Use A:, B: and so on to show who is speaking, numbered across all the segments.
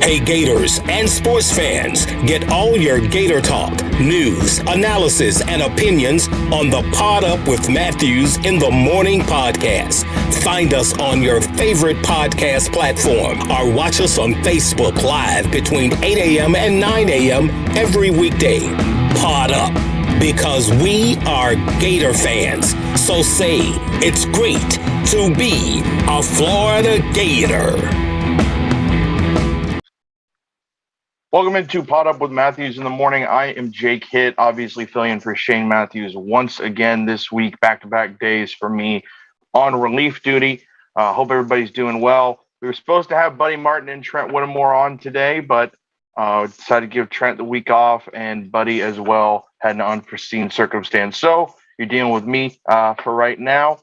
A: Hey Gators and sports fans, get all your Gator talk, news, analysis, and opinions on the Pod Up with Matthews in the Morning podcast. Find us on your favorite podcast platform or watch us on Facebook Live between 8 a.m. and 9 a.m. every weekday. Pod Up, because we are Gator fans. So say it's great to be a Florida Gator.
B: Welcome into Pod Up with Matthews in the Morning. I am Jake Hitt, obviously filling in for Shane Matthews once again this week, back-to-back days for me on relief duty. Hope everybody's doing well. We were supposed to have Buddy Martin and Trent Whittemore on today, but decided to give Trent the week off, and Buddy as well had an unforeseen circumstance. So you're dealing with me for right now.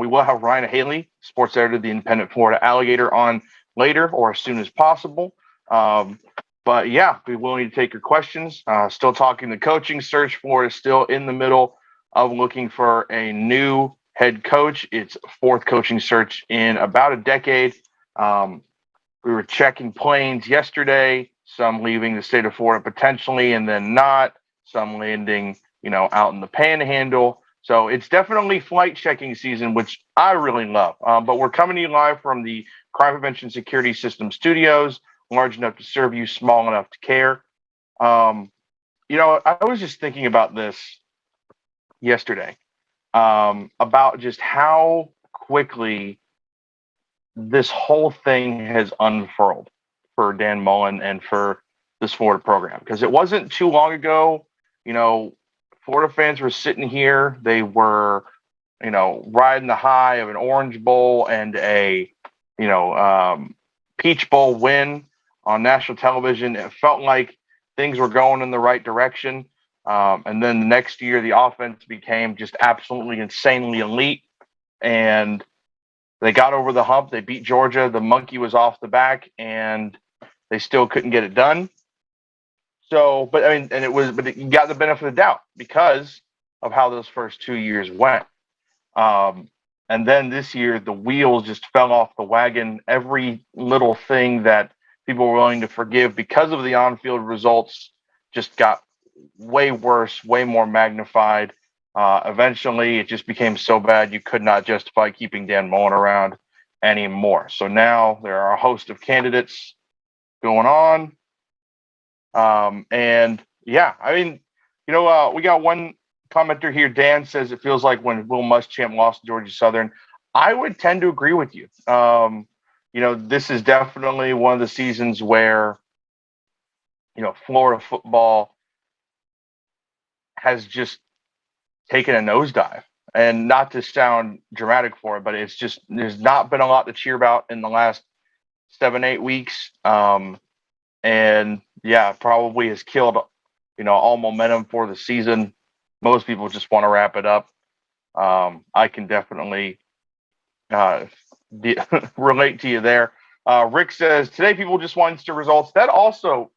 B: We will have Ryan Haley, sports editor of the Independent Florida Alligator, on later or as soon as possible. But yeah, we will need to take your questions. Still talking the coaching search. Florida is still in the middle of looking for a new head coach. It's fourth coaching search in about a decade. We were checking planes yesterday, some leaving the state of Florida potentially and then not, some landing, out in the panhandle. So it's definitely flight checking season, which I really love. But we're coming to you live from the Crime Prevention Security System studios. Large enough to serve you, small enough to care. I was just thinking about this yesterday, about just how quickly this whole thing has unfurled for Dan Mullen and for this Florida program. Because it wasn't too long ago, Florida fans were sitting here. They were, riding the high of an Orange Bowl and a, Peach Bowl win on national television. It felt like things were going in the right direction. And then the next year, the offense became just absolutely insanely elite. And they got over the hump. They beat Georgia. The monkey was off the back, and they still couldn't get it done. So, but you got the benefit of the doubt because of how those first 2 years went. And then this year, the wheels just fell off the wagon. Every little thing that people were willing to forgive because of the on-field results just got way worse, way more magnified. Eventually, it just became so bad you could not justify keeping Dan Mullen around anymore. So now there are a host of candidates going on. We got one commenter here. Dan says it feels like when Will Muschamp lost to Georgia Southern. I would tend to agree with you. This is definitely one of the seasons where, Florida football has just taken a nosedive. And not to sound dramatic for it, but it's just, there's not been a lot to cheer about in the last 7-8 weeks. Probably has killed, all momentum for the season. Most people just want to wrap it up. I can definitely relate to you there. Rick says today people just want instant results. That also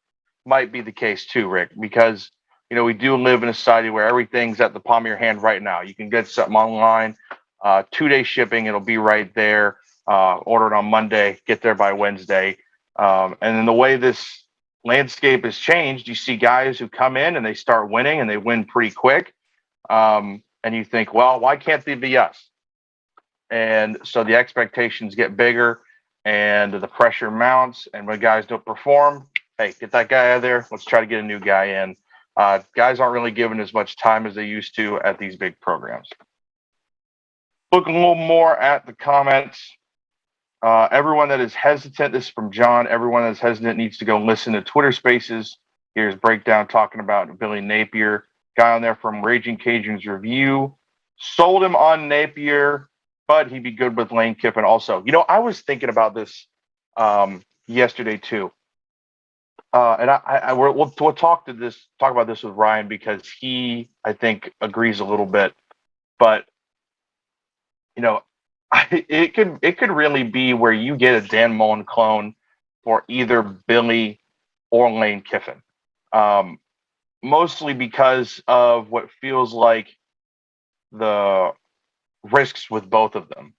B: might be the case too, Rick, because we do live in a society where everything's at the palm of your hand right now. You can get something online, 2-day shipping, it'll be right there. Order it on Monday, get there by Wednesday. And then the way this landscape has changed, you see guys who come in and they start winning and they win pretty quick. And you think, well, why can't they be us? And so the expectations get bigger and the pressure mounts. And when guys don't perform, hey, get that guy out of there. Let's try to get a new guy in. Guys aren't really given as much time as they used to at these big programs. Looking a little more at the comments. Everyone that is hesitant, this is from John, everyone that is hesitant needs to go listen to Twitter Spaces. Here's Breakdown talking about Billy Napier. Guy on there from Raging Cajuns Review. Sold him on Napier, but he'd be good with Lane Kiffin also. I was thinking about this yesterday too. And we'll talk about this with Ryan because he, I think, agrees a little bit. But, it could really be where you get a Dan Mullen clone for either Billy or Lane Kiffin. Mostly because of what feels like the risks with both of them.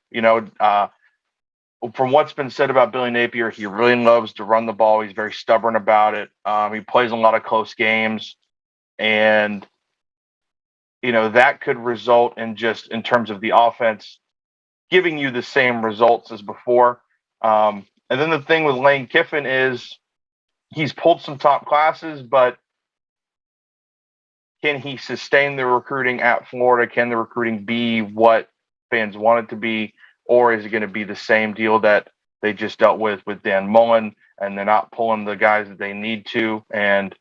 B: from what's been said about Billy Napier, he really loves to run the ball. He's very stubborn about it. He plays a lot of close games, and that could result in, just in terms of the offense, giving you the same results as before. And then the thing with Lane Kiffin is he's pulled some top classes, but can he sustain the recruiting at Florida? Can the recruiting be what fans want it to be? Or is it going to be the same deal that they just dealt with Dan Mullen, and they're not pulling the guys that they need to? And,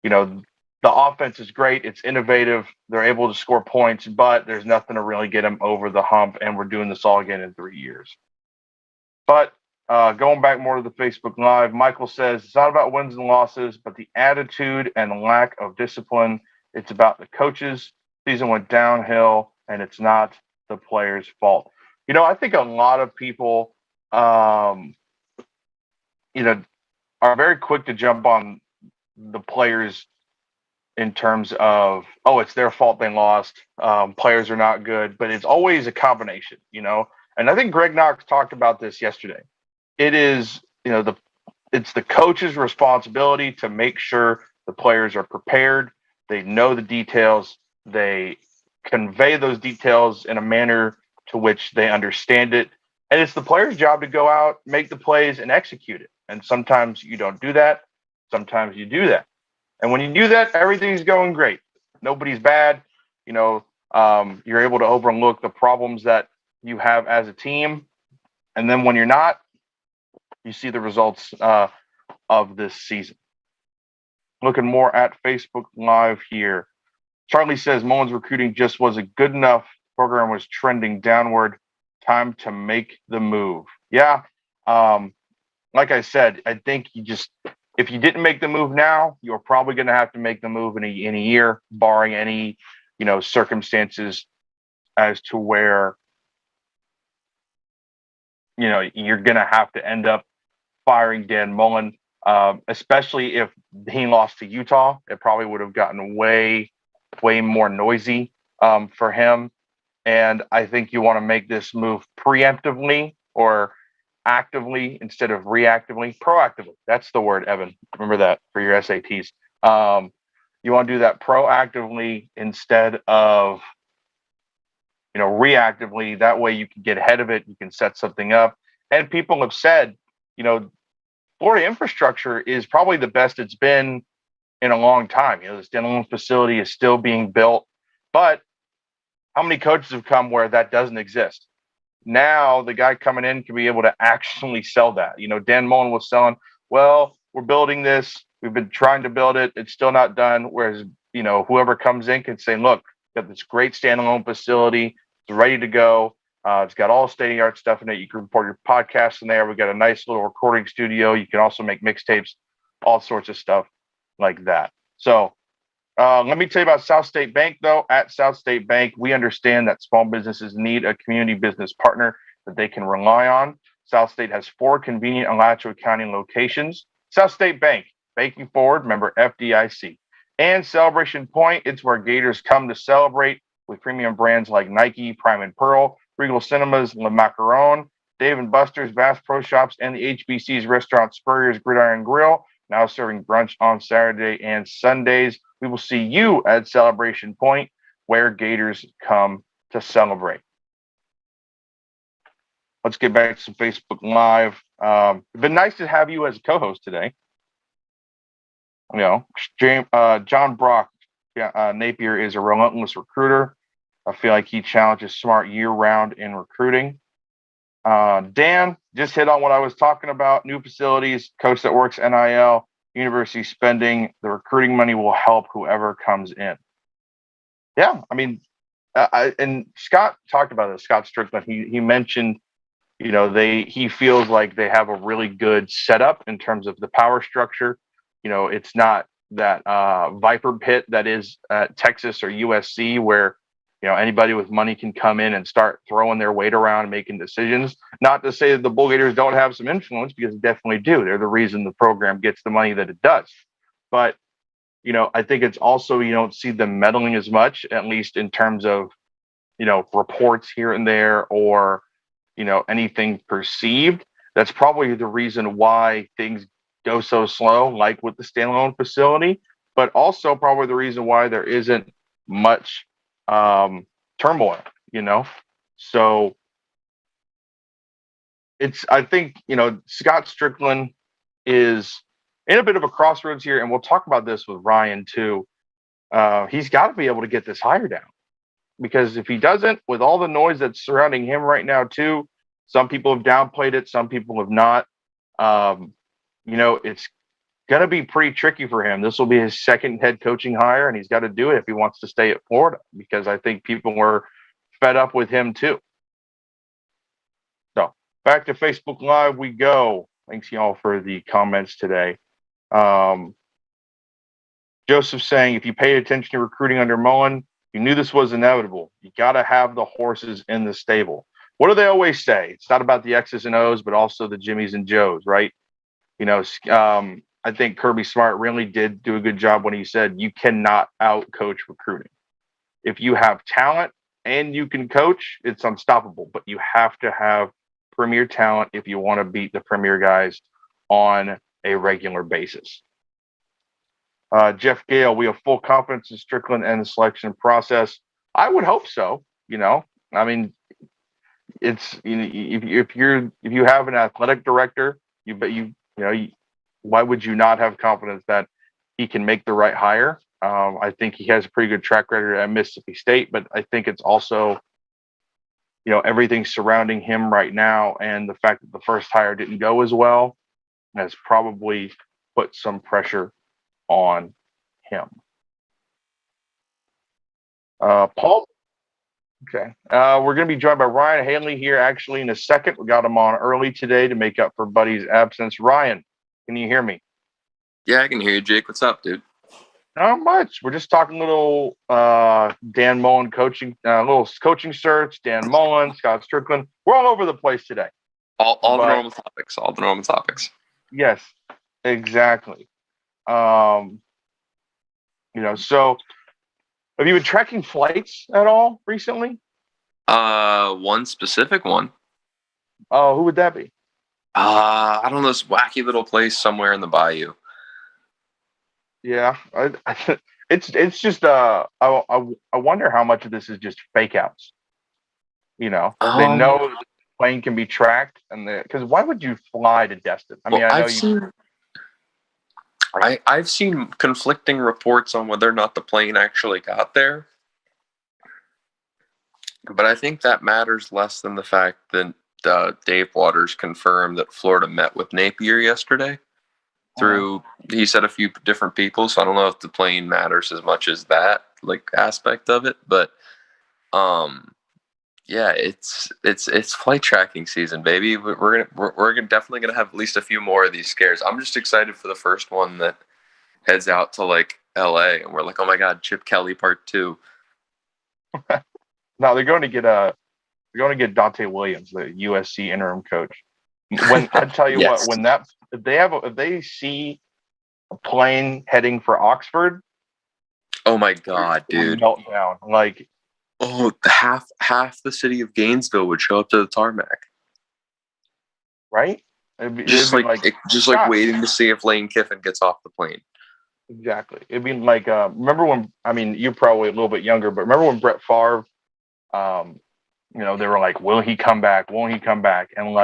B: the offense is great. It's innovative. They're able to score points, but there's nothing to really get them over the hump. And we're doing this all again in 3 years. But going back more to the Facebook Live, Michael says, it's not about wins and losses, but the attitude and lack of discipline. It's about the coaches. Season went downhill, and it's not the players' fault. I think a lot of people, are very quick to jump on the players in terms of, oh, it's their fault they lost. Players are not good, but it's always a combination, And I think Greg Knox talked about this yesterday. It is, it's the coach's responsibility to make sure the players are prepared. They know the details. They convey those details in a manner to which they understand it. And it's the player's job to go out, make the plays, and execute it. And sometimes you don't do that. Sometimes you do that. And when you do that, everything's going great. Nobody's bad. You're able to overlook the problems that you have as a team. And then when you're not, you see the results of this season. Looking more at Facebook Live here. Charlie says Mullen's recruiting just wasn't good enough. Program was trending downward. Time to make the move. Yeah. Like I said, I think if you didn't make the move now, you're probably going to have to make the move in a year, barring any, circumstances as to where, you're going to have to end up firing Dan Mullen, especially if he lost to Utah. It probably would have gotten way, way more noisy for him. And I think you want to make this move preemptively or actively instead of reactively. Proactively. That's the word, Evan. Remember that for your SATs. You want to do that proactively instead of, reactively. That way you can get ahead of it. You can set something up. And people have said, Florida infrastructure is probably the best it's been in a long time. The standalone facility is still being built, but how many coaches have come where that doesn't exist? Now the guy coming in can be able to actually sell that. Dan Mullen was selling, well, we're building this. We've been trying to build it. It's still not done. Whereas, whoever comes in can say, look, got this great standalone facility. It's ready to go. It's got all state-of-the-art stuff in it. You can record your podcast in there. We've got a nice little recording studio. You can also make mixtapes, all sorts of stuff like that. So let me tell you about South State Bank, though. At South State Bank, we understand that small businesses need a community business partner that they can rely on. South State has 4 convenient Alachua County locations. South State Bank, banking forward, member FDIC. And Celebration Point, it's where Gators come to celebrate with premium brands like Nike, Prime and Pearl, Regal Cinemas, Le Macaron, Dave & Buster's, Bass Pro Shops, and the HBC's restaurant Spurrier's Gridiron Grill, now serving brunch on Saturday and Sundays. We will see you at Celebration Point, where Gators come to celebrate. Let's get back to some Facebook Live. It's been nice to have you as a co-host today. John Brock, Napier is a relentless recruiter. I feel like he challenges smart year-round in recruiting. Dan just hit on what I was talking about. New facilities, coach that works NIL, university spending. The recruiting money will help whoever comes in. Yeah, I mean, and Scott talked about this. Scott Strickland, he mentioned, he feels like they have a really good setup in terms of the power structure. It's not that Viper pit that is at Texas or USC where anybody with money can come in and start throwing their weight around and making decisions. Not to say that the Bull Gators don't have some influence, because they definitely do. They're the reason the program gets the money that it does. But, I think it's also, you don't see them meddling as much, at least in terms of, reports here and there or, anything perceived. That's probably the reason why things go so slow, like with the standalone facility, but also probably the reason why there isn't much turmoil, you know? So I think, Scott Strickland is in a bit of a crossroads here, and we'll talk about this with Ryan too. He's got to be able to get this hire down, because if he doesn't, with all the noise that's surrounding him right now too, some people have downplayed it, some people have not. Um, it's going to be pretty tricky for him. This will be his second head coaching hire, and he's got to do it if he wants to stay at Florida, because I think people were fed up with him too. So back to Facebook Live we go. Thanks y'all for the comments today. Joseph saying, if you paid attention to recruiting under Mullen, you knew this was inevitable. You got to have the horses in the stable. What do they always say? It's not about the X's and O's, but also the Jimmies and Joes, right? I think Kirby Smart really did do a good job when he said you cannot out-coach recruiting. If you have talent and you can coach, it's unstoppable. But you have to have premier talent if you want to beat the premier guys on a regular basis. Jeff Gale, we have full confidence in Strickland and the selection process. I would hope so. I mean, it's if you have an athletic director, why would you not have confidence that he can make the right hire? I think he has a pretty good track record at Mississippi State, but I think it's also, everything surrounding him right now, and the fact that the first hire didn't go as well has probably put some pressure on him. Paul. Okay. We're going to be joined by Ryan Haley here actually in a second. We got him on early today to make up for Buddy's absence. Ryan, can you hear me?
C: Yeah, I can hear you, Jake. What's up, dude?
B: Not much. We're just talking little Dan Mullen coaching, little coaching search, Dan Mullen, Scott Strickland. We're all over the place today.
C: All the normal topics. All the normal topics.
B: Yes, exactly. So have you been tracking flights at all recently?
C: One specific one.
B: Oh, who would that be?
C: I don't know, this wacky little place somewhere in the bayou.
B: Yeah, it's just I wonder how much of this is just fake outs. They know the plane can be tracked, and because why would you fly to Destin? I mean,
C: I've seen conflicting reports on whether or not the plane actually got there, but I think that matters less than the fact that Dave Waters confirmed that Florida met with Napier yesterday. He said a few different people, so I don't know if the plane matters as much as that aspect of it, but yeah, it's flight tracking season, baby. We're definitely gonna have at least a few more of these scares. I'm just excited for the first one that heads out to LA, and we're like, oh my god, Chip Kelly Part 2.
B: No, they're going to get Dante Williams, the USC interim coach. When I tell you
C: Yes.
B: if they see a plane heading for Oxford,
C: oh my god, dude,
B: meltdown.
C: Half the city of Gainesville would show up to the tarmac,
B: right? It'd be
C: waiting to see if Lane Kiffin gets off the plane.
B: Exactly. It'd be like remember when? I mean, you're probably a little bit younger, but remember when Brett Favre, they were like, "Will he come back? Won't he come back?" And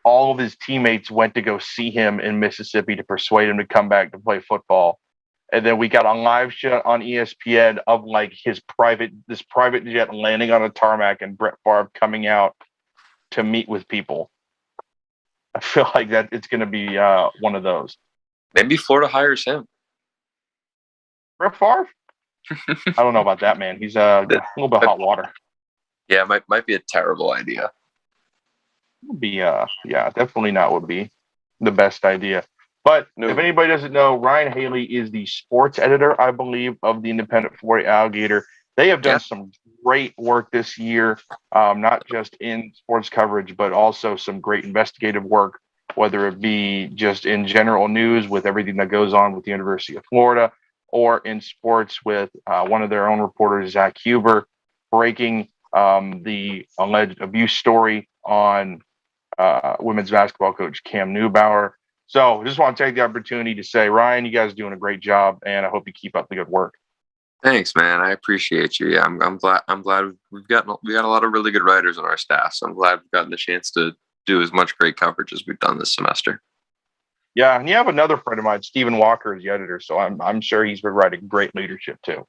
B: all of his teammates went to go see him in Mississippi to persuade him to come back to play football. And then we got a live shot on ESPN of this private jet landing on a tarmac and Brett Favre coming out to meet with people. I feel like that it's going to be one of those.
C: Maybe Florida hires him.
B: Brett Favre? I don't know about that, man. He's a little bit hot water.
C: Yeah, might be a terrible idea.
B: Would be definitely not would be the best idea. But if anybody doesn't know, Ryan Haley is the sports editor, I believe, of the Independent Florida Alligator. They have done some great work this year, not just in sports coverage, but also some great investigative work, whether it be just in general news with everything that goes on with the University of Florida, or in sports with one of their own reporters, Zach Huber, breaking the alleged abuse story on women's basketball coach Cam Neubauer. So just want to take the opportunity to say, Ryan, you guys are doing a great job, and I hope you keep up the good work.
C: Thanks, man. I appreciate you. Yeah, I'm glad. I'm glad we got a lot of really good writers on our staff. So I'm glad we've gotten the chance to do as much great coverage as we've done this semester.
B: Yeah, and you have another friend of mine, Stephen Walker, is the editor. So I'm sure he's been writing great leadership too.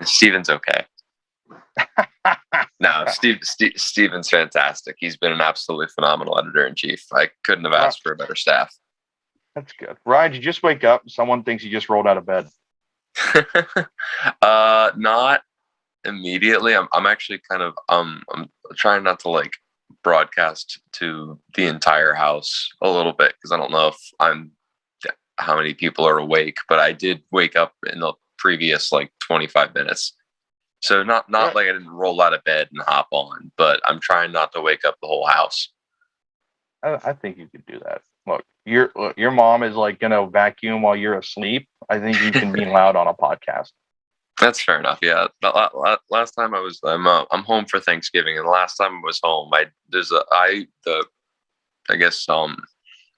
C: Steven's okay. No, Steven's fantastic. He's been an absolutely phenomenal editor-in-chief. I couldn't have asked for a better staff.
B: That's good. Ryan, did you just wake up? Someone thinks you just rolled out of bed.
C: Not immediately. I'm actually kind of I'm trying not to like broadcast to the entire house a little bit because I don't know if how many people are awake, but I did wake up in the previous like 25 minutes. So not like I didn't roll out of bed and hop on, but I'm trying not to wake up the whole house.
B: I think you could do that. Look, your mom is like gonna vacuum while you're asleep. I think you can be loud on a podcast.
C: That's fair enough. Yeah. Last time I'm home for Thanksgiving, and the last time I was home,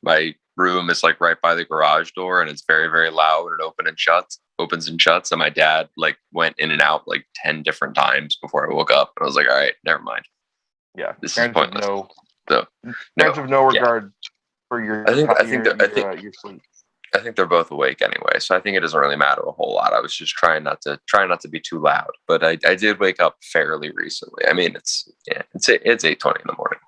C: my room is like right by the garage door, and it's very, very loud. It opens and shuts. And my dad like went in and out like 10 different times before I woke up. And I was like, all right, never mind.
B: Yeah.
C: This is pointless.
B: Parents of no regard for your sleep.
C: I think they're both awake anyway, so I think it doesn't really matter a whole lot. I was just trying not to be too loud, but I did wake up fairly recently. I mean, it's 8:20 in the morning.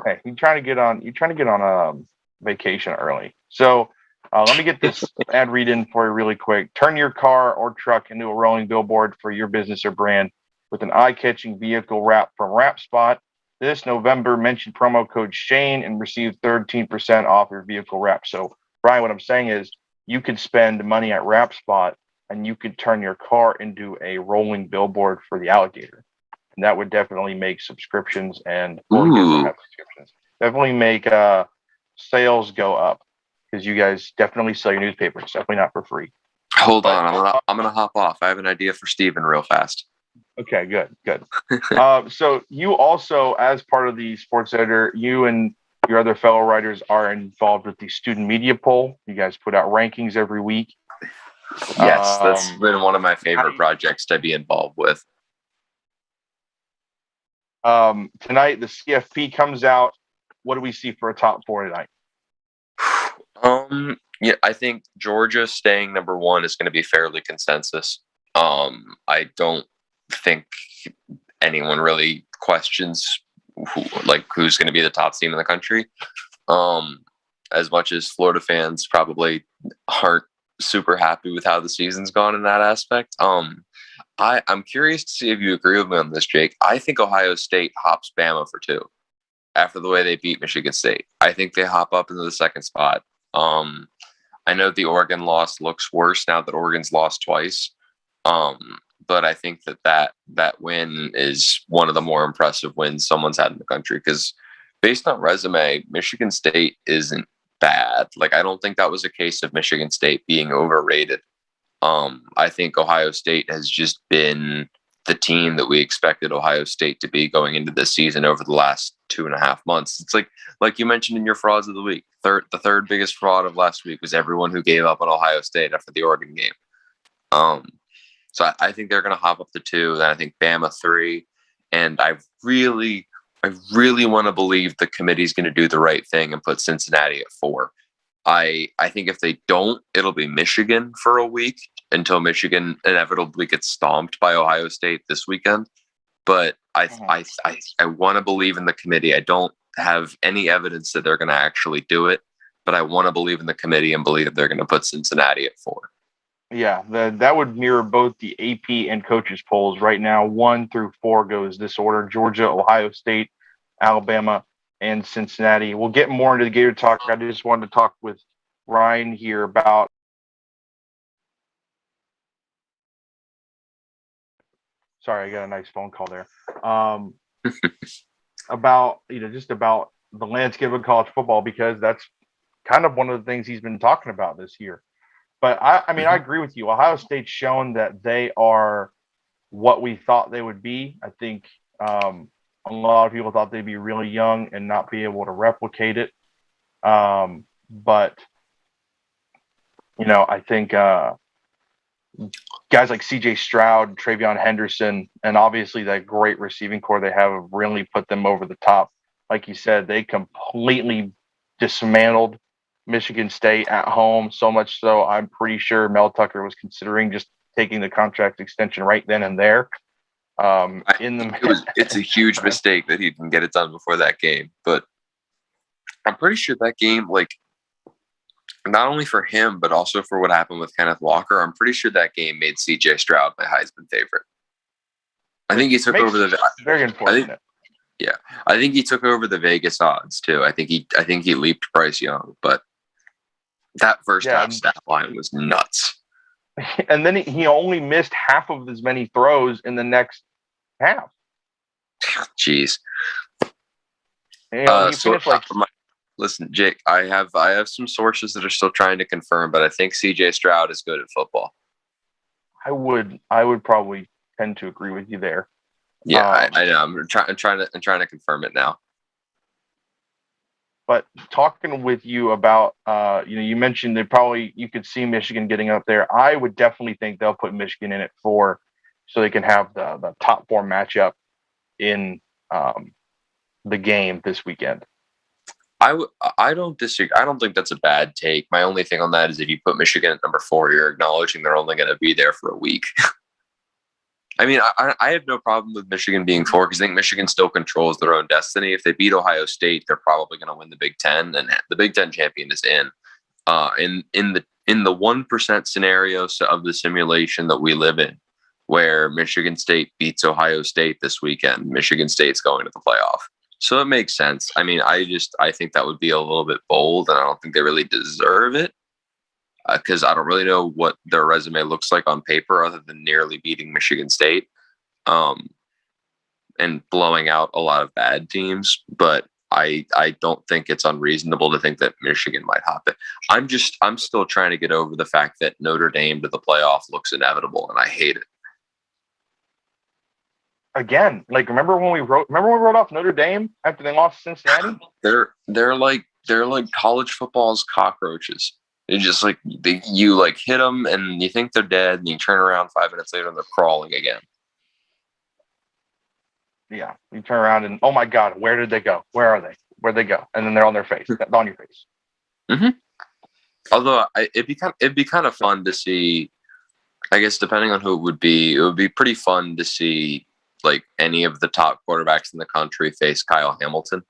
B: Hey, you're trying to get on vacation early. So let me get this ad read in for you really quick. Turn your car or truck into a rolling billboard for your business or brand with an eye-catching vehicle wrap from WrapSpot. This November, mention promo code Shane and receive 13% off your vehicle wrap. So, Brian, what I'm saying is you could spend money at WrapSpot and you could turn your car into a rolling billboard for the alligator. And that would definitely make subscriptions definitely make sales go up because you guys definitely sell your newspaper. It's definitely not for free.
C: Hold on. I'm gonna hop off. I have an idea for Steven real fast.
B: Okay, good. So you also, as part of the sports editor, you and your other fellow writers are involved with the student media poll. You guys put out rankings every week.
C: Yes, that's been one of my favorite projects to be involved with.
B: Tonight, the CFP comes out. What do we see for a top four tonight?
C: Yeah, I think Georgia staying number one is going to be fairly consensus. I don't think anyone really questions who's going to be the top team in the country. As much as Florida fans probably aren't super happy with how the season's gone in that aspect. I'm curious to see if you agree with me on this, Jake. I think Ohio State hops Bama for 2 after the way they beat Michigan State. I think they hop up into the second spot. I know the Oregon loss looks worse now that Oregon's lost twice. But I think that win is one of the more impressive wins someone's had in the country because based on resume, Michigan State isn't bad. Like, I don't think that was a case of Michigan State being overrated. I think Ohio State has just been the team that we expected Ohio State to be going into this season over the last 2.5 months. It's like you mentioned in your frauds of the week. The third biggest fraud of last week was everyone who gave up on Ohio State after the Oregon game. So I think they're going to hop up to 2. Then I think Bama 3. And I really want to believe the committee's going to do the right thing and put Cincinnati at 4. I think if they don't, it'll be Michigan for a week until Michigan inevitably gets stomped by Ohio State this weekend. But I want to believe in the committee. I don't have any evidence that they're going to actually do it, but I want to believe in the committee and believe that they're going to put Cincinnati at 4.
B: Yeah, that would mirror both the AP and coaches polls. Right now, 1 through 4 goes this order: Georgia, Ohio State, Alabama, and Cincinnati. We'll get more into the Gator talk. I just wanted to talk with Ryan here about sorry, I got a nice phone call there. About the landscape of college football, because that's kind of one of the things he's been talking about this year. But I mean, I agree with you. Ohio State's shown that they are what we thought they would be. I think A lot of people thought they'd be really young and not be able to replicate it. But, I think guys like C.J. Stroud, Travion Henderson, and obviously that great receiving core they have really put them over the top. Like you said, they completely dismantled Michigan State at home, so much so I'm pretty sure Mel Tucker was considering just taking the contract extension right then and there.
C: It's a huge mistake that he didn't get it done before that game, but I'm pretty sure that game, like, not only for him, but also for what happened with Kenneth Walker, I'm pretty sure that game made C.J. Stroud my Heisman favorite. I think he took over the
B: very unfortunate.
C: I think he took over the Vegas odds too. I think he leaped Bryce Young, but that first half stat line was nuts.
B: And then he only missed half of as many throws in the next half.
C: Jeez. Listen, Jake, I have some sources that are still trying to confirm, but I think C.J. Stroud is good at football.
B: I would probably tend to agree with you there.
C: Yeah, I know. I'm trying to confirm it now.
B: But talking with you about, you mentioned you could see Michigan getting up there. I would definitely think they'll put Michigan in at 4, so they can have the top 4 matchup in the game this weekend.
C: I don't disagree. I don't think that's a bad take. My only thing on that is if you put Michigan at number 4, you're acknowledging they're only going to be there for a week. I mean, I have no problem with Michigan being 4 because I think Michigan still controls their own destiny. If they beat Ohio State, they're probably going to win the Big Ten, and the Big Ten champion is in. In the 1% scenario of the simulation that we live in, where Michigan State beats Ohio State this weekend, Michigan State's going to the playoff. So it makes sense. I mean, I think that would be a little bit bold, and I don't think they really deserve it because I don't really know what their resume looks like on paper other than nearly beating Michigan State and blowing out a lot of bad teams. But I don't think it's unreasonable to think that Michigan might hop it. I'm still trying to get over the fact that Notre Dame to the playoff looks inevitable, and I hate it.
B: Again, like remember when we wrote off Notre Dame after they lost to Cincinnati?
C: They're like college football's cockroaches. They just you hit them and you think they're dead, and you turn around 5 minutes later and they're crawling again.
B: Yeah, you turn around and oh my God, where did they go? Where are they? Where'd they go? And then they're on their face, on your face.
C: Mm-hmm. Although it'd be kind of fun to see. I guess depending on who it would be pretty fun to see. Like any of the top quarterbacks in the country face Kyle Hamilton.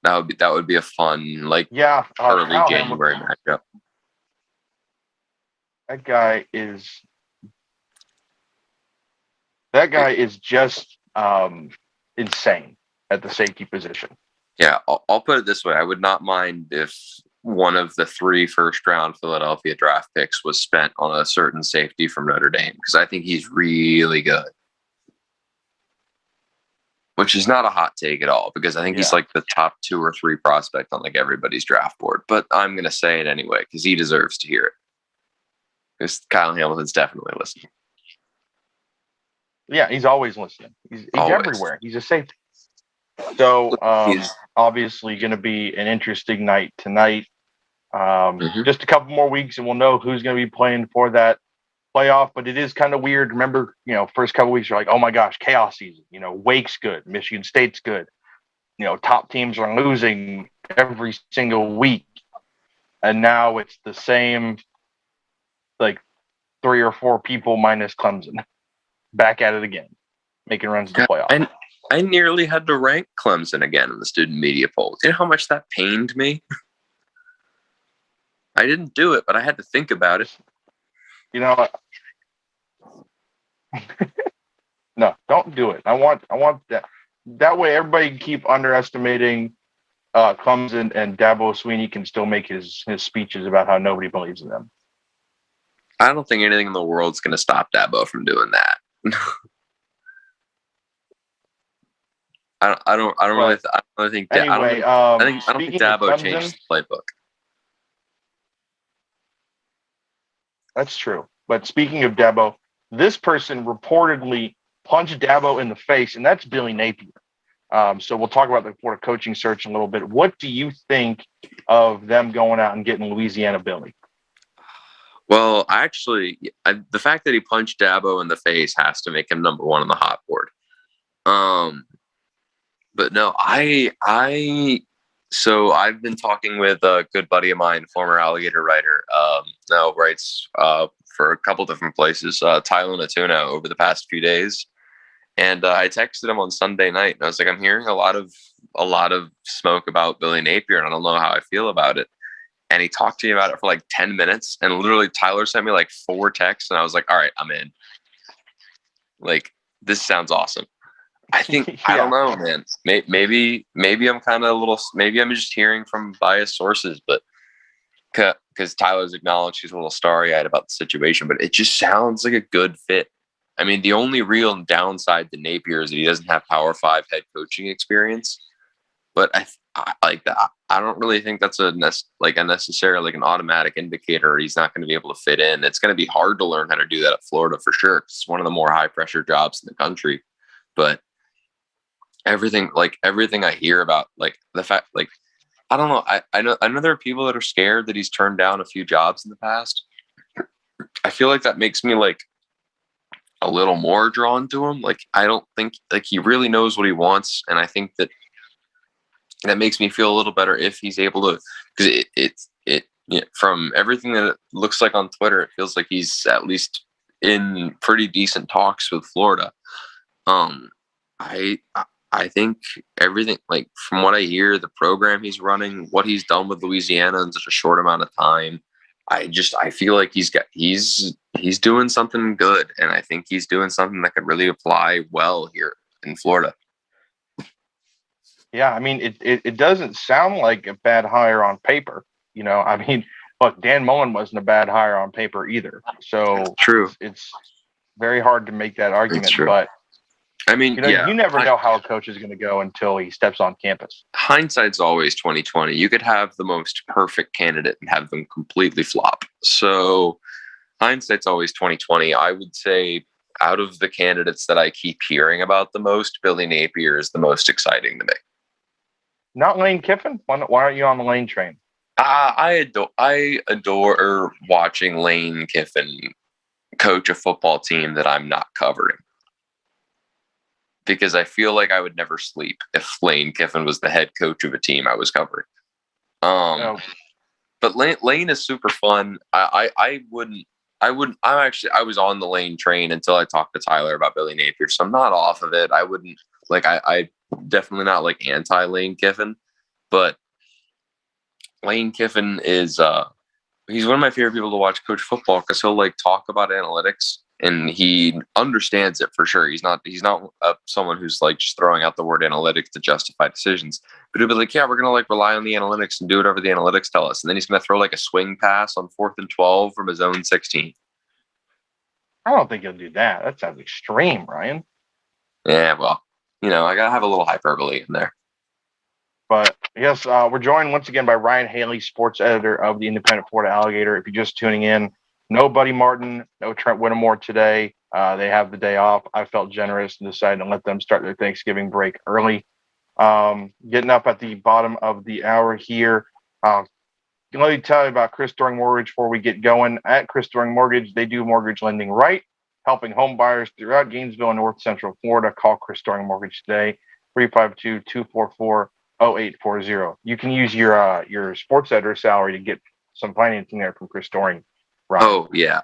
C: That would be a fun early January matchup.
B: That guy is just insane at the safety position.
C: Yeah, I'll put it this way: I would not mind if one of the 3 first-round Philadelphia draft picks was spent on a certain safety from Notre Dame because I think he's really good. Which is not a hot take at all because I think he's like the top 2 or 3 prospect on everybody's draft board. But I'm going to say it anyway because he deserves to hear it. Because Kyle Hamilton's definitely listening.
B: Yeah, he's always listening. He's everywhere. He's a safety. So obviously going to be an interesting night tonight. Just a couple more weeks and we'll know who's going to be playing for that playoff. But it is kind of weird. Remember, first couple weeks you're like, oh my gosh, chaos season. Wake's good, Michigan State's good. Top teams are losing every single week, and now it's the same, 3 or 4 people minus Clemson, back at it again, making runs to the playoff.
C: And I nearly had to rank Clemson again in the student media polls. You know how much that pained me? I didn't do it, but I had to think about it.
B: No, don't do it. I want that. That way everybody can keep underestimating Clemson, and Dabo Swinney can still make his speeches about how nobody believes in them.
C: I don't think anything in the world's going to stop Dabo from doing that. I don't really think.
B: Anyway,
C: I don't think Dabo changed the playbook.
B: That's true. But speaking of Dabo, this person reportedly punched Dabo in the face, and that's Billy Napier. So we'll talk about the Florida coaching search in a little bit. What do you think of them going out and getting Louisiana Billy?
C: Well, the fact that he punched Dabo in the face has to make him number one on the hot board. But no, so I've been talking with a good buddy of mine, former Alligator writer, now writes for a couple different places, Tyler Natuna, over the past few days. And I texted him on Sunday night, and I was like, I'm hearing a lot of smoke about Billy Napier, and I don't know how I feel about it. And he talked to me about it for like 10 minutes, and literally Tyler sent me like 4 texts, and I was like, all right, I'm in. Like, this sounds awesome. I think, yeah. I don't know, man. Maybe I'm kind of maybe I'm just hearing from biased sources, but because Tyler's acknowledged he's a little starry-eyed about the situation, but it just sounds like a good fit. I mean, the only real downside to Napier is that he doesn't have Power 5 head coaching experience. But I like that. I don't really think that's a necessary, like an automatic indicator he's not going to be able to fit in. It's going to be hard to learn how to do that at Florida for sure. It's one of the more high pressure jobs in the country. But everything I hear about, like the fact, like, I don't know. I know there are people that are scared that he's turned down a few jobs in the past. I feel like that makes me like a little more drawn to him. Like, I don't think like he really knows what he wants, and I think that makes me feel a little better if he's able to, because from everything that it looks like on Twitter, it feels like he's at least in pretty decent talks with Florida. I think everything, like from what I hear, the program he's running, what he's done with Louisiana in such a short amount of time, I feel like he's doing something good, and I think he's doing something that could really apply well here in Florida.
B: Yeah, I mean, it doesn't sound like a bad hire on paper. You know, I mean, look, Dan Mullen wasn't a bad hire on paper either. So
C: that's true.
B: It's very hard to make that argument. But
C: I mean,
B: you never know how a coach is going to go until he steps on campus.
C: Hindsight's always 20/20. You could have the most perfect candidate and have them completely flop. So hindsight's always 20/20. I would say out of the candidates that I keep hearing about the most, Billy Napier is the most exciting to me.
B: Not Lane Kiffin? Why aren't you on the Lane train?
C: I adore watching Lane Kiffin coach a football team that I'm not covering, because I feel like I would never sleep if Lane Kiffin was the head coach of a team I was covering. But Lane is super fun. I was on the Lane train until I talked to Tyler about Billy Napier, so I'm not off of it. I wouldn't I definitely not like anti Lane Kiffin, but Lane Kiffin is he's one of my favorite people to watch coach football, because he'll like talk about analytics and he understands it for sure. He's not someone who's like just throwing out the word analytics to justify decisions, but he'll be like, yeah, we're gonna like rely on the analytics and do whatever the analytics tell us, and then he's gonna throw like a swing pass on 4th and 12 from his own 16.
B: I don't think he'll do that. That sounds extreme, Ryan.
C: Yeah, well, I gotta have a little hyperbole in there.
B: But yes, we're joined once again by Ryan Haley, sports editor of the Independent Florida Alligator. If you're just tuning in, no Buddy Martin, no Trent Whittemore today. They have the day off. I felt generous and decided to let them start their Thanksgiving break early. Getting up at the bottom of the hour here. Let me tell you about Chris Doring Mortgage before we get going. At Chris Doring Mortgage, they do mortgage lending right, helping home buyers throughout Gainesville and North Central Florida. Call Chris Doring Mortgage today, 352-244-0840. You can use your sports editor salary to get some financing there from Chris Doring. Right.
C: Oh, yeah.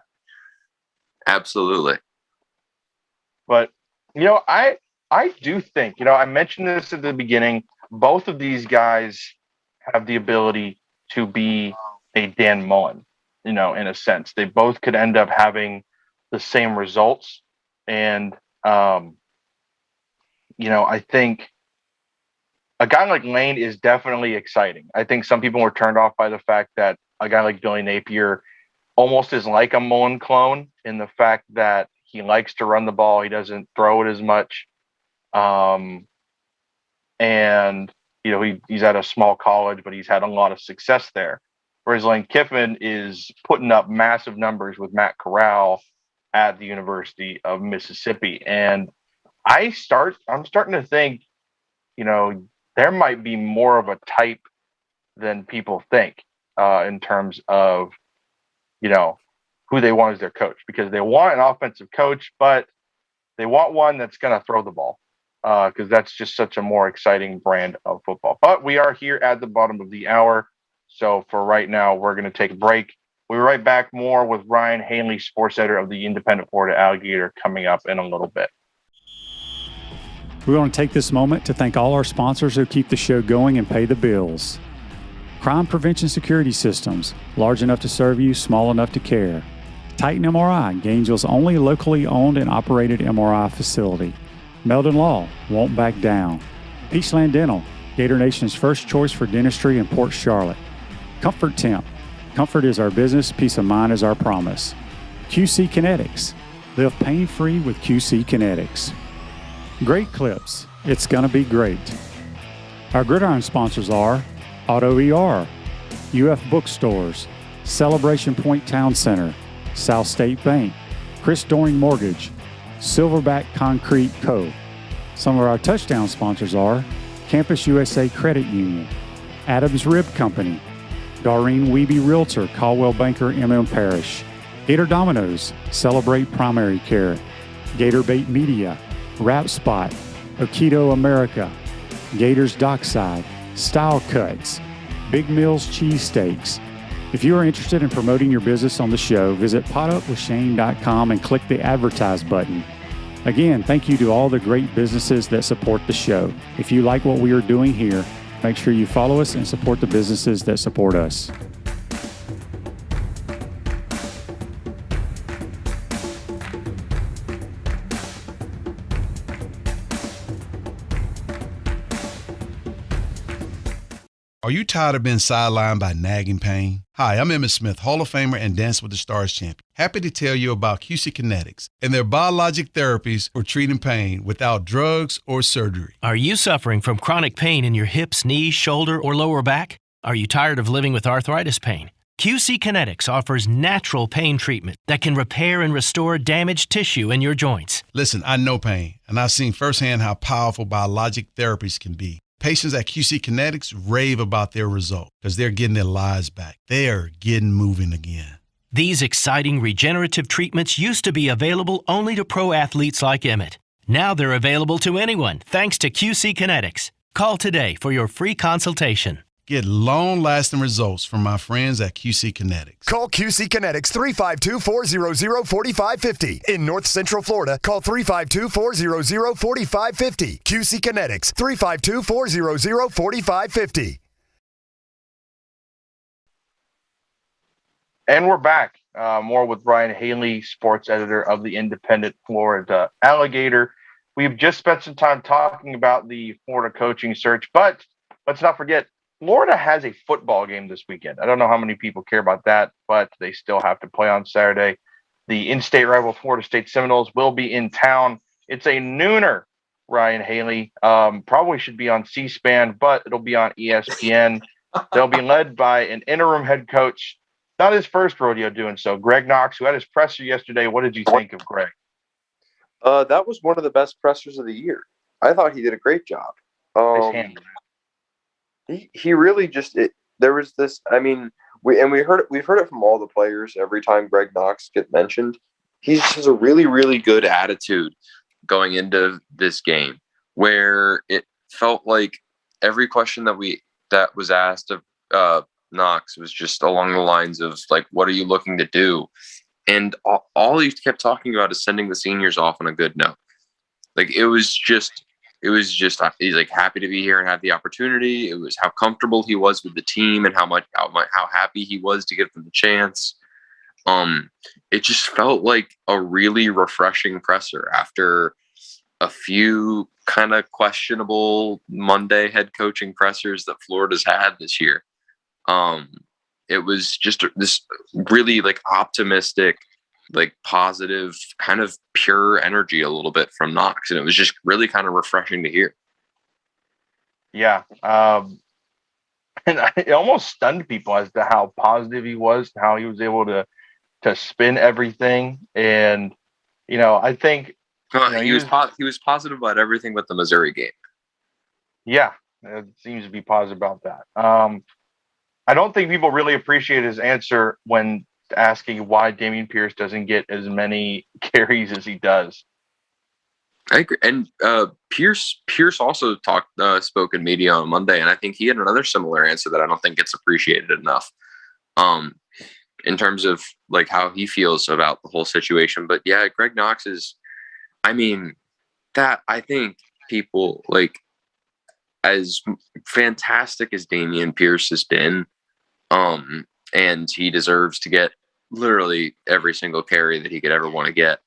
C: Absolutely.
B: But, I do think, I mentioned this at the beginning, both of these guys have the ability to be a Dan Mullen, in a sense. They both could end up having the same results. And, I think a guy like Lane is definitely exciting. I think some people were turned off by the fact that a guy like Billy Napier almost is like a Mullen clone in the fact that he likes to run the ball. He doesn't throw it as much. And, he's at a small college, but he's had a lot of success there. Whereas Lane Kiffin is putting up massive numbers with Matt Corral at the University of Mississippi. And I'm starting to think, there might be more of a type than people think in terms of, who they want as their coach, because they want an offensive coach, but they want one that's going to throw the ball because that's just such a more exciting brand of football. But we are here at the bottom of the hour. So for right now, we're going to take a break. We'll be right back more with Ryan Hanley, sports editor of the Independent Florida Alligator, coming up in a little bit.
D: We want to take this moment to thank all our sponsors who keep the show going and pay the bills. Crime Prevention Security Systems, large enough to serve you, small enough to care. Titan MRI, Gainesville's only locally owned and operated MRI facility. Meldon Law, won't back down. Peachland Dental, Gator Nation's first choice for dentistry in Port Charlotte. Comfort Temp, comfort is our business, peace of mind is our promise. QC Kinetics, live pain-free with QC Kinetics. Great Clips, it's gonna be great. Our Gridiron sponsors are Auto ER, UF Bookstores, Celebration Point Town Center, South State Bank, Chris Doring Mortgage, Silverback Concrete Co. Some of our touchdown sponsors are Campus USA Credit Union, Adams Rib Company, Doreen Wiebe Realtor, Caldwell Banker, MM Parish, Gator Dominoes, Celebrate Primary Care, Gator Bait Media, Wrap Spot, Okido America, Gators Dockside, Style Cuts, Big Mills Cheesesteaks. If you are interested in promoting your business on the show, visit potupwithshane.com and click the advertise button. Again, thank you to all the great businesses that support the show. If you like what we are doing here, make sure you follow us and support the businesses that support us.
E: Are you tired of being sidelined by nagging pain? Hi, I'm Emmitt Smith, Hall of Famer and Dance with the Stars champion. Happy to tell you about QC Kinetics and their biologic therapies for treating pain without drugs or surgery.
F: Are you suffering from chronic pain in your hips, knees, shoulder, or lower back? Are you tired of living with arthritis pain? QC Kinetics offers natural pain treatment that can repair and restore damaged tissue in your joints.
E: Listen, I know pain, and I've seen firsthand how powerful biologic therapies can be. Patients at QC Kinetics rave about their result because they're getting their lives back. They are getting moving again.
F: These exciting regenerative treatments used to be available only to pro athletes like Emmitt. Now they're available to anyone thanks to QC Kinetics. Call today for your free consultation.
E: Get long-lasting results from my friends at QC Kinetics.
G: Call QC Kinetics 352-400-4550. In North Central Florida, call 352-400-4550. QC Kinetics 352-400-4550.
B: And we're back. More with Ryan Hanley, sports editor of the Independent Florida Alligator. We've just spent some time talking about the Florida coaching search, but let's not forget, Florida has a football game this weekend. I don't know how many people care about that, but they still have to play on Saturday. The in-state rival Florida State Seminoles will be in town. It's a nooner, Ryan Hanley. Probably should be on C-SPAN, but it'll be on ESPN. They'll be led by an interim head coach. Not his first rodeo doing so. Greg Knox, who had his presser yesterday. What did you think of Greg?
C: That was one of the best pressers of the year. I thought he did a great job. He really just there was this. I mean, we've heard it from all the players every time Greg Knox gets mentioned. He just has a really, really good attitude going into this game, where it felt like every question that was asked of Knox was just along the lines of like, what are you looking to do? And all he kept talking about is sending the seniors off on a good note. Like it was just he's like happy to be here and have the opportunity. It was how comfortable he was with the team and how happy he was to give them the chance. It just felt like a really refreshing presser after a few kind of questionable Monday head coaching pressers that Florida's had this year. It was just this really like optimistic, like positive, kind of pure energy a little bit from Knox. And it was just really kind of refreshing to hear.
B: Yeah. And it almost stunned people as to how positive he was, how he was able to spin everything. And, I think
C: He was positive about everything but the Missouri game.
B: Yeah, it seems to be positive about that. I don't think people really appreciate his answer when asking why Dameon Pierce doesn't get as many carries as he does.
C: I agree. And Pierce also spoke in media on Monday, and I think he had another similar answer that I don't think gets appreciated enough. In terms of like how he feels about the whole situation. But yeah, Greg Knox is, I mean, that I think people like, as fantastic as Dameon Pierce has been, and he deserves to get literally every single carry that he could ever want to get.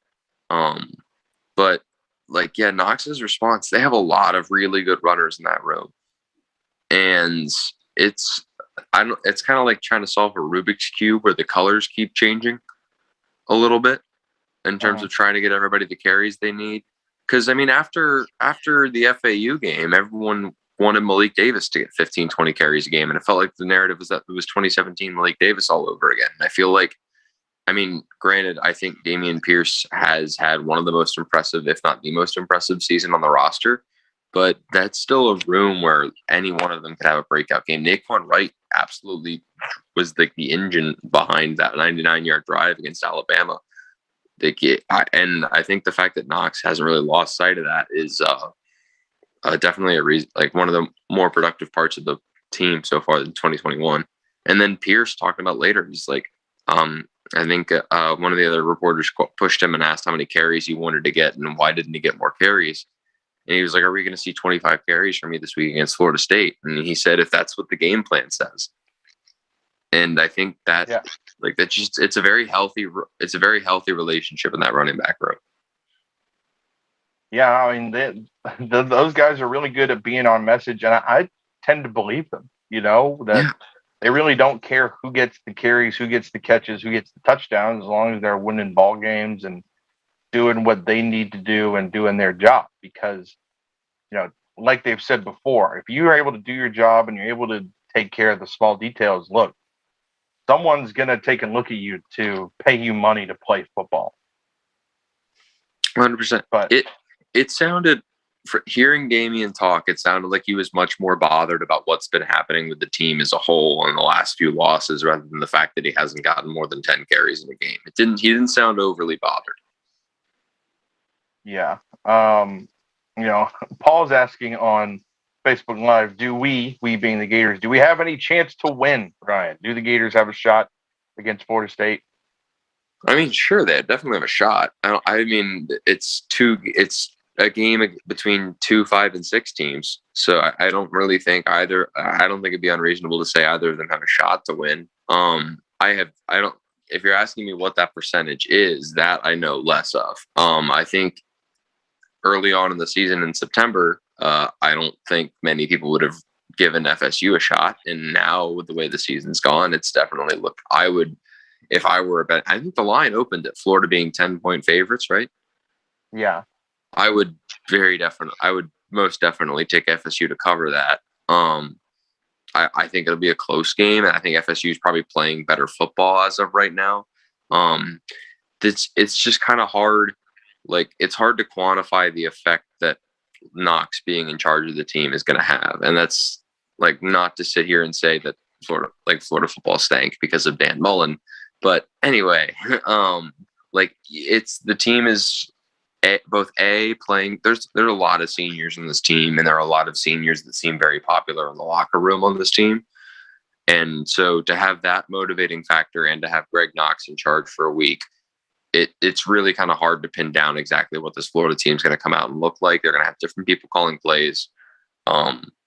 C: But like, yeah, Knox's response, they have a lot of really good runners in that room. And it's kind of like trying to solve a Rubik's Cube where the colors keep changing a little bit in terms of trying to get everybody the carries they need. Because, I mean, after the FAU game, everyone wanted Malik Davis to get 15, 20 carries a game. And it felt like the narrative was that it was 2017 Malik Davis all over again. And I feel like, I mean, granted, I think Dameon Pierce has had one of the most impressive, if not the most impressive season on the roster. But that's still a room where any one of them could have a breakout game. Naquan Wright absolutely was the engine behind that 99-yard drive against Alabama. And I think the fact that Knox hasn't really lost sight of that is definitely a reason, like one of the more productive parts of the team so far in 2021. And then Pierce talking about later, he's like, I think one of the other reporters pushed him and asked how many carries he wanted to get and why didn't he get more carries. And he was like, are we going to see 25 carries from me this week against Florida State? And he said, if that's what the game plan says. And I think that, like, that just, it's a very healthy relationship in that running back room.
B: Yeah, I mean, those guys are really good at being on message, and I tend to believe them, that they really don't care who gets the carries, who gets the catches, who gets the touchdowns, as long as they're winning ball games and doing what they need to do and doing their job. Because, like they've said before, if you're able to do your job and you're able to take care of the small details, look, someone's going to take a look at you to pay you money to play football.
C: 100%. But it sounded, for hearing Dameon talk, it sounded like he was much more bothered about what's been happening with the team as a whole in the last few losses, rather than the fact that he hasn't gotten more than 10 carries in a game. He didn't sound overly bothered.
B: Yeah. Paul's asking on Facebook Live, do we being the Gators, do we have any chance to win, Ryan? Do the Gators have a shot against Florida State?
C: I mean, sure, they definitely have a shot. I mean, it's a game between 2, 5, and 6 teams. So I don't really think either. I don't think it'd be unreasonable to say either of them have a shot to win. If you're asking me what that percentage is, that I know less of. I think early on in the season in September, I don't think many people would have given FSU a shot. And now with the way the season's gone, it's definitely if I were a bet, I think the line opened at Florida being 10-point favorites, right?
B: Yeah.
C: I would most definitely take FSU to cover that. I think it'll be a close game, and I think FSU is probably playing better football as of right now. It's just kind of hard. Like, it's hard to quantify the effect that Knox being in charge of the team is going to have, and that's like not to sit here and say that Florida football stank because of Dan Mullen, but anyway, the team is playing. There's a lot of seniors in this team, and there are a lot of seniors that seem very popular in the locker room on this team. And so to have that motivating factor and to have Greg Knox in charge for a week, it's really kind of hard to pin down exactly what this Florida team is going to come out and look like. They're going to have different people calling plays,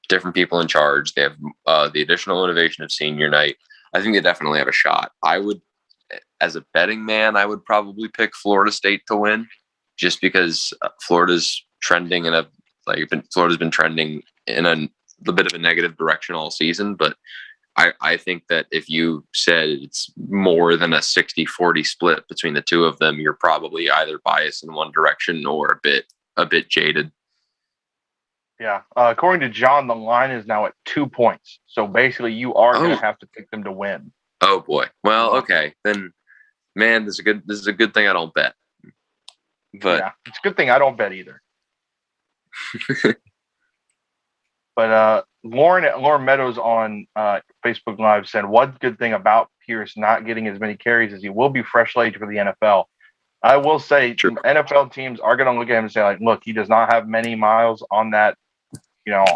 C: different people in charge. They have the additional motivation of senior night. I think they definitely have a shot. I would, as a betting man, I would probably pick Florida State to win, just because Florida's trending Florida's been trending in a bit of a negative direction all season. But I think that if you said it's more than a 60-40 split between the two of them, you're probably either biased in one direction or a bit jaded.
B: Yeah. According to John, the line is now at 2 points. So basically you are going to have to pick them to win.
C: Oh boy. Well, okay. Then, man, this is a good thing I don't bet. But
B: yeah, it's a good thing I don't bet either. But Lauren Meadows on Facebook Live said, one good thing about Pierce not getting as many carries is he will be fresh legged for the NFL. I will say
C: True.
B: NFL teams are going to look at him and say, like, look, he does not have many miles on that,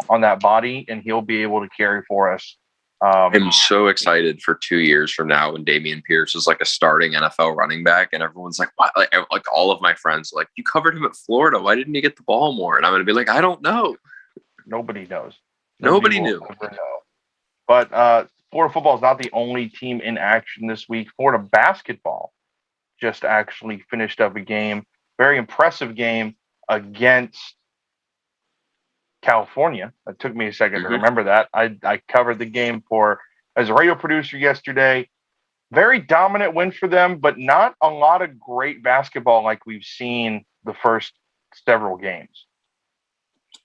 B: on that body, and he'll be able to carry for us.
C: I'm so excited for 2 years from now when Dameon Pierce is like a starting NFL running back, and everyone's like, "What?" Like all of my friends, are like, you covered him at Florida. Why didn't he get the ball more? And I'm going to be like, I don't know.
B: Nobody knows.
C: Nobody knew.
B: Never know. But Florida football is not the only team in action this week. Florida basketball just actually finished up a game, very impressive game against California. It took me a second to remember that. I covered the game as a radio producer yesterday. Very dominant win for them, but not a lot of great basketball like we've seen the first several games.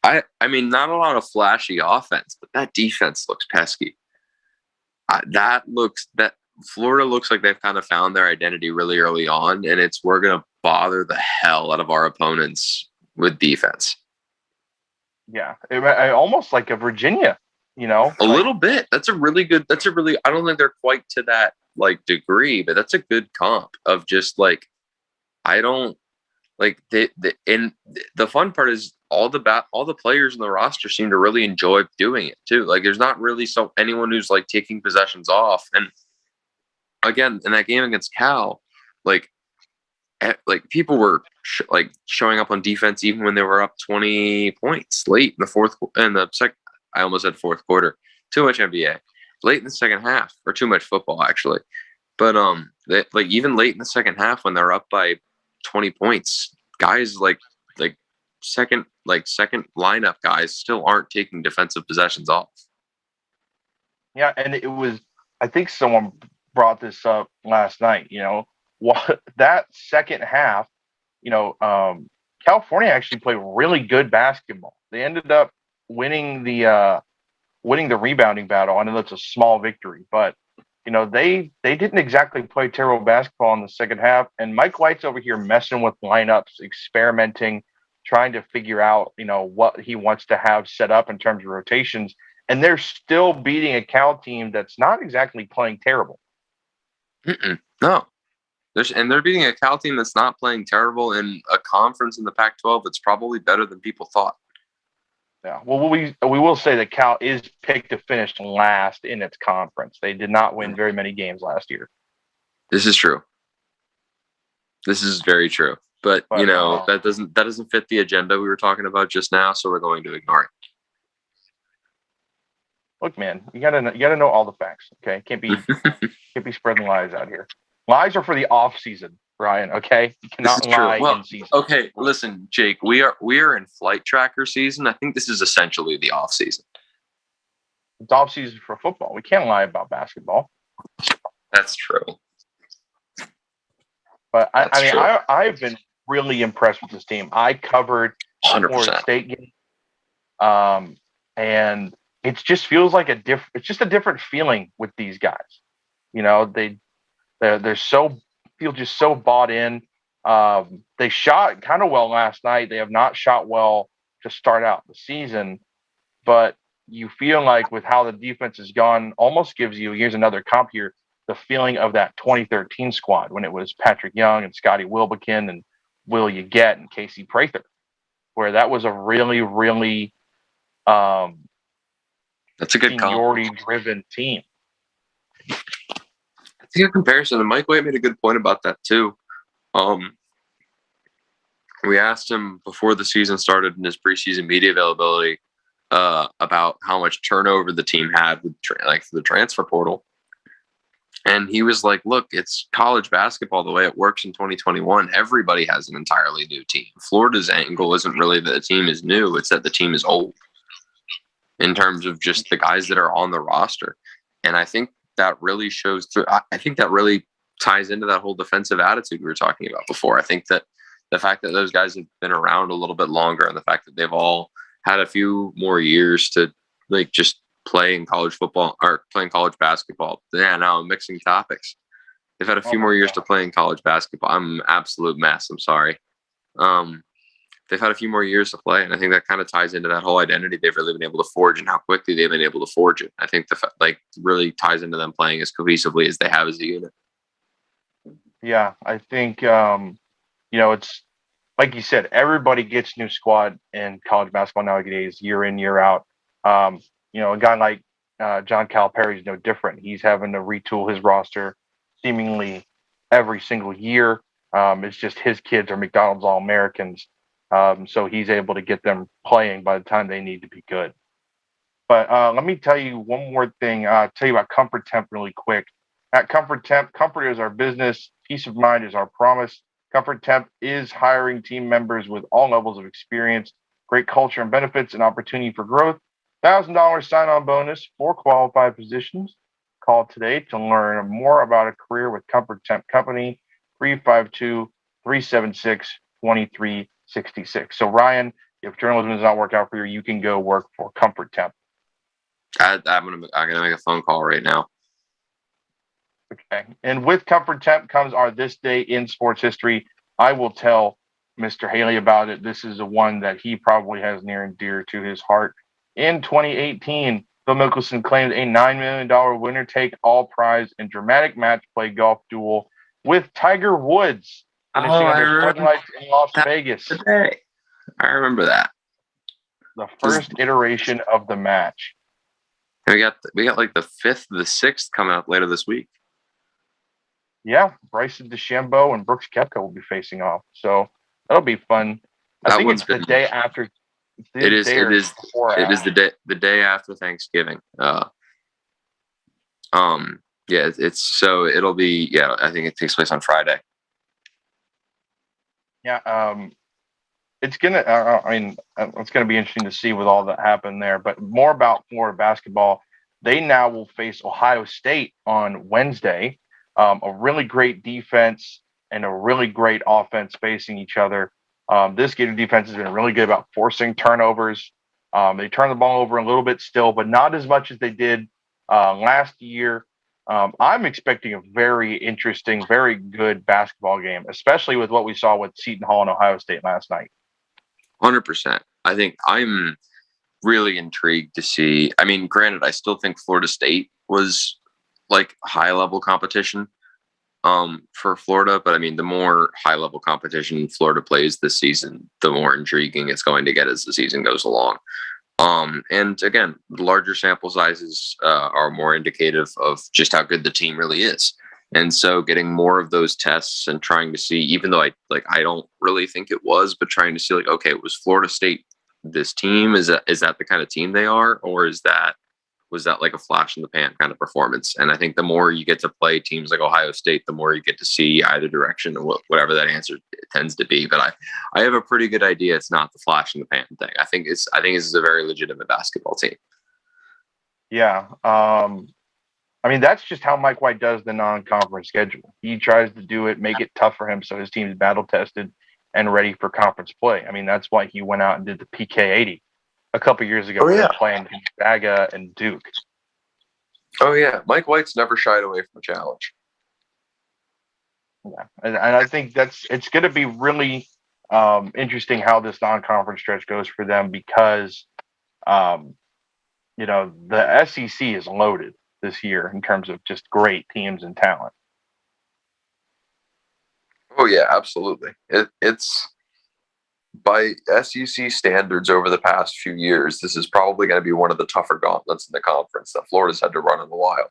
C: I mean, not a lot of flashy offense, but that defense looks pesky. That Florida looks like they've kind of found their identity really early on, and we're going to bother the hell out of our opponents with defense.
B: Yeah, almost like a Virginia,
C: a little bit. I don't think they're quite to that like degree, but that's a good comp of just like, I don't like and the fun part is all the players in the roster seem to really enjoy doing it too. Like there's not really anyone who's like taking possessions off. And again, in that game against Cal, like people were showing up on defense even when they were up 20 points late in the second. I almost said fourth quarter. Too much NBA. Late in the second half, or too much football actually. But even late in the second half when they're up by 20 points, guys like second lineup guys still aren't taking defensive possessions off.
B: Yeah, and it was, I think someone brought this up last night, that second half, California actually played really good basketball. They ended up winning the rebounding battle. I know that's a small victory, but they didn't exactly play terrible basketball in the second half. And Mike White's over here messing with lineups, experimenting, trying to figure out, what he wants to have set up in terms of rotations. And they're still beating a Cal team that's not exactly playing terrible.
C: No. They're beating a Cal team that's not playing terrible in a conference in the Pac-12 that's probably better than people thought.
B: Yeah, well, we will say that Cal is picked to finish last in its conference. They did not win very many games last year.
C: This is true. This is very true. But that doesn't fit the agenda we were talking about just now, so we're going to ignore it.
B: Look, man, you gotta know all the facts. Okay, can't be spreading lies out here. Lies are for the off season, Ryan. Okay, you cannot lie in season.
C: Okay, listen, Jake, we are in flight tracker season. I think this is essentially the off season.
B: It's off season for football. We can't lie about basketball.
C: That's true.
B: But I've been really impressed with this team. I covered
C: 100%.
B: Florida State game, and it just feels like it's just a different feeling with these guys. They're feel just so bought in. They shot kind of well last night. They have not shot well to start out the season, but you feel like with how the defense has gone, almost gives you, here's another comp here, the feeling of that 2013 squad when it was Patrick Young and Scotty Wilbekin and Will Yeget and Casey Prather, where that was a really, really
C: that's a good
B: seniority-driven team.
C: It's a good comparison, and Mike White made a good point about that too. We asked him before the season started in his preseason media availability about how much turnover the team had with the transfer portal. And he was like, look, it's college basketball the way it works in 2021. Everybody has an entirely new team. Florida's angle isn't really that the team is new. It's that the team is old in terms of just the guys that are on the roster. And I think that really shows through. I think that really ties into that whole defensive attitude we were talking about before. I think that the fact that those guys have been around a little bit longer and the fact that they've all had a few more years to just playing college football or playing college basketball. Yeah, now I'm mixing topics. They've had a few more years to play in college basketball. I'm an absolute mess. I'm sorry. They've had a few more years to play, and I think that kind of ties into that whole identity they've really been able to forge and how quickly they've been able to forge it. I think really ties into them playing as cohesively as they have as a unit.
B: Yeah, I think it's like you said, everybody gets new squad in college basketball nowadays, year in, year out. A guy like John Calipari is no different. He's having to retool his roster seemingly every single year. It's just his kids are McDonald's All-Americans, so he's able to get them playing by the time they need to be good. But let me tell you one more thing. Tell you about Comfort Temp really quick. At Comfort Temp, comfort is our business. Peace of mind is our promise. Comfort Temp is hiring team members with all levels of experience, great culture and benefits, and opportunity for growth. $1,000 sign-on bonus for qualified positions. Call today to learn more about a career with Comfort Temp Company, 352-376-2366. So, Ryan, if journalism does not work out for you, you can go work for Comfort Temp.
C: I'm gonna make a phone call right now.
B: Okay. And with Comfort Temp comes our This Day in Sports History. I will tell Mr. Haley about it. This is the one that he probably has near and dear to his heart. In 2018, Phil Mickelson claimed a $9 million winner-take-all prize in dramatic match play golf duel with Tiger Woods, finishing under floodlights in Las Vegas.
C: Today. I remember that.
B: The first iteration of the match.
C: And we got like the 5th, the 6th coming up later this week.
B: Yeah, Bryson DeChambeau and Brooks Koepka will be facing off, so that'll be fun. I think it's the day after.
C: It is the day after Thanksgiving. It'll be I think it takes place on Friday.
B: Yeah, it's gonna be interesting to see with all that happened there. But more about Florida basketball. They now will face Ohio State on Wednesday. A really great defense and a really great offense facing each other. This Gator defense has been really good about forcing turnovers. They turn the ball over a little bit still, but not as much as they did last year. I'm expecting a very interesting, very good basketball game, especially with what we saw with Seton Hall and Ohio State last night.
C: 100%. I think I'm really intrigued to see. I mean, granted, I still think Florida State was like high level competition for Florida, but I mean, the more high level competition Florida plays this season, the more intriguing it's going to get as the season goes along. And again, the larger sample sizes are more indicative of just how good the team really is. And so getting more of those tests and trying to see, even though I don't really think it was, but trying to see like, okay, was Florida State this team? Is that the kind of team they are? Or was that like a flash in the pan kind of performance? And I think the more you get to play teams like Ohio State, the more you get to see either direction, whatever that answer tends to be. But I have a pretty good idea it's not the flash in the pan thing. I think this is a very legitimate basketball team.
B: Yeah. That's just how Mike White does the non-conference schedule. He tries to do it, make it tough for him so his team is battle-tested and ready for conference play. I mean, that's why he went out and did the PK80 a couple years ago. Playing Gonzaga and Duke.
C: Oh, yeah. Mike White's never shied away from a challenge.
B: Yeah. And I think it's going to be really interesting how this non-conference stretch goes for them because, the SEC is loaded this year in terms of just great teams and talent.
C: Oh, yeah, absolutely. It's by SEC standards over the past few years, this is probably going to be one of the tougher gauntlets in the conference that Florida's had to run in a while.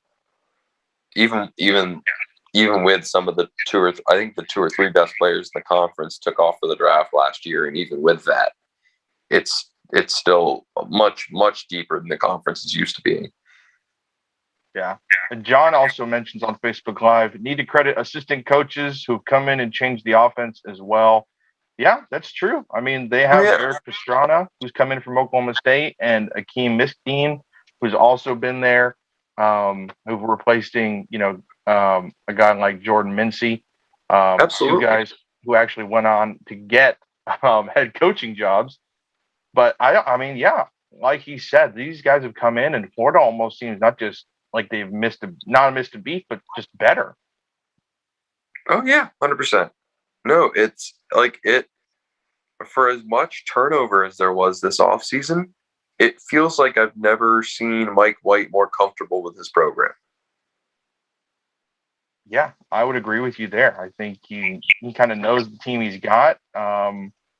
C: Even with some of the two or three best players in the conference took off for the draft last year, and even with that, it's still much, much deeper than the conference is used to being.
B: Yeah. And John also mentions on Facebook Live, need to credit assistant coaches who've come in and changed the offense as well. Yeah, that's true. I mean, they have Eric Pastrana, who's come in from Oklahoma State, and Akeem Miskeen, who's also been there, who've replacing, a guy like Jordan Mincy.
C: Absolutely.
B: Two guys who actually went on to get head coaching jobs. But like he said, these guys have come in, and Florida almost seems not just like they've not missed a beat, but just better.
C: Oh yeah, 100%. No, it's like for as much turnover as there was this offseason, it feels like I've never seen Mike White more comfortable with his program.
B: Yeah, I would agree with you there. I think he kind of knows the team he's got,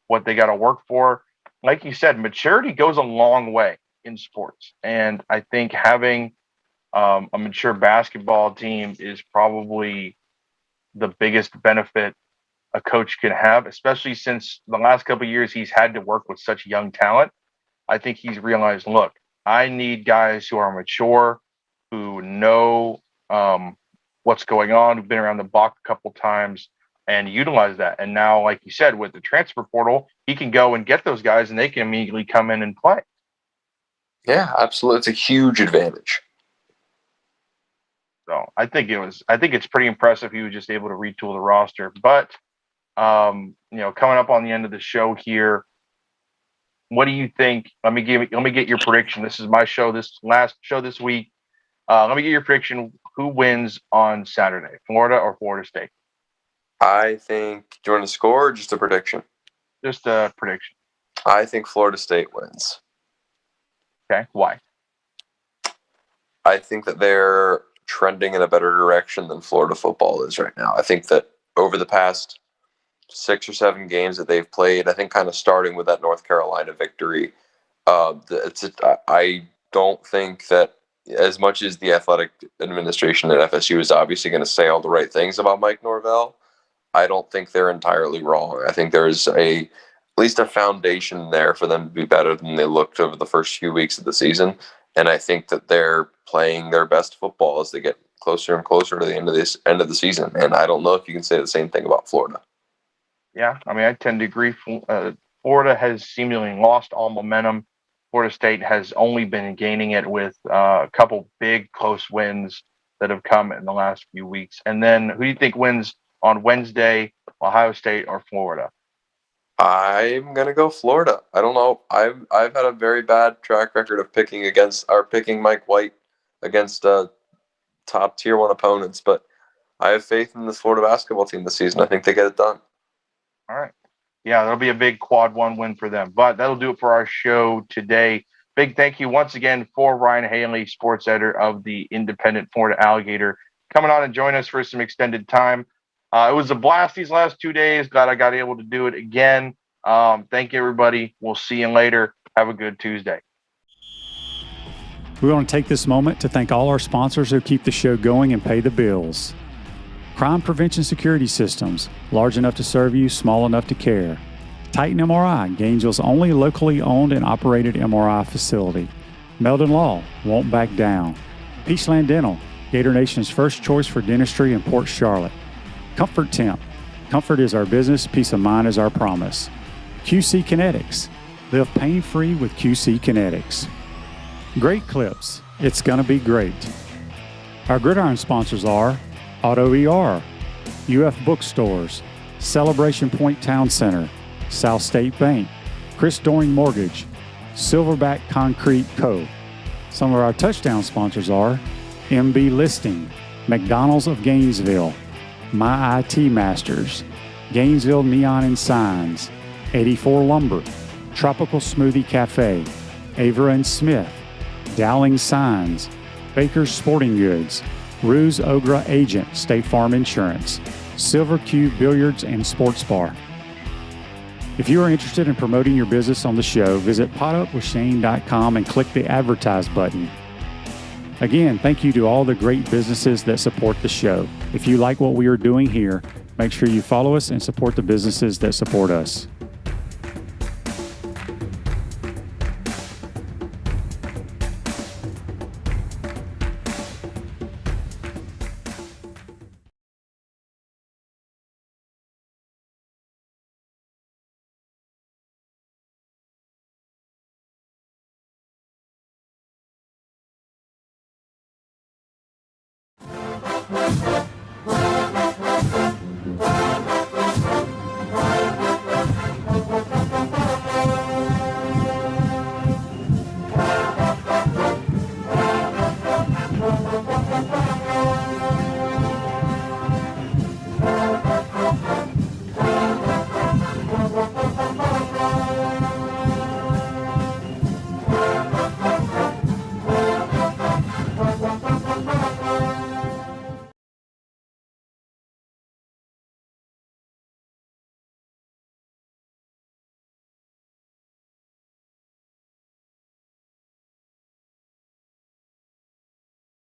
B: what they got to work for. Like you said, maturity goes a long way in sports. And I think having a mature basketball team is probably the biggest benefit a coach can have, especially since the last couple of years he's had to work with such young talent. I think he's realized, look, I need guys who are mature, who know what's going on, who've been around the block a couple times, and utilize that. And now, like you said, with the transfer portal, he can go and get those guys, and they can immediately come in and play.
C: Yeah, absolutely. It's a huge advantage.
B: So I think it's pretty impressive he was just able to retool the roster. But coming up on the end of the show here, what do you think? Let me get your prediction. This is my show, this last show this week. Let me get your prediction. Who wins on Saturday, Florida or Florida State?
C: I think, do you want to score or just a prediction?
B: Just a prediction.
C: I think Florida State wins.
B: Okay, why?
C: I think that they're trending in a better direction than Florida football is right now. I think that over the past 6 or 7 games that they've played, I think kind of starting with that North Carolina victory, I don't think that as much as the athletic administration at FSU is obviously going to say all the right things about Mike Norvell, I don't think they're entirely wrong. I think there's at least a foundation there for them to be better than they looked over the first few weeks of the season. And I think that they're playing their best football as they get closer and closer to the end of the season. And I don't know if you can say the same thing about Florida.
B: Yeah, I mean, I tend to agree. Florida has seemingly lost all momentum. Florida State has only been gaining it with a couple big close wins that have come in the last few weeks. And then who do you think wins on Wednesday, Ohio State or Florida?
C: I'm gonna go Florida. I don't know. I've had a very bad track record of picking Mike White against top tier 1 opponents, but I have faith in this Florida basketball team this season. I think they get it done.
B: All right. Yeah, that'll be a big quad 1 win for them. But that'll do it for our show today. Big thank you once again for Ryan Haley, sports editor of the Independent Florida Alligator, coming on and joining us for some extended time. It was a blast these last 2 days. Glad I got able to do it again. Thank you, everybody. We'll see you later. Have a good Tuesday.
D: We want to take this moment to thank all our sponsors who keep the show going and pay the bills. Crime Prevention Security Systems, large enough to serve you, small enough to care. Titan MRI, Gainesville's only locally owned and operated MRI facility. Meldon Law, won't back down. Peachland Dental, Gator Nation's first choice for dentistry in Port Charlotte. Comfort Temp, comfort is our business, peace of mind is our promise. QC Kinetics, live pain-free with QC Kinetics. Great Clips, it's gonna be great. Our Gridiron sponsors are Auto ER, UF Bookstores, Celebration Point Town Center, South State Bank, Chris Doring Mortgage, Silverback Concrete Co. Some of our touchdown sponsors are MB Listing, McDonald's of Gainesville, My IT Masters, Gainesville Neon and Signs, 84 Lumber, Tropical Smoothie Cafe, Avera and Smith, Dowling Signs, Baker's Sporting Goods, Ruse Ogra Agent, State Farm Insurance, Silver Cube Billiards and Sports Bar. If you are interested in promoting your business on the show, visit potupwithshane.com and click the advertise button. Again, thank you to all the great businesses that support the show. If you like what we are doing here, make sure you follow us and support the businesses that support us.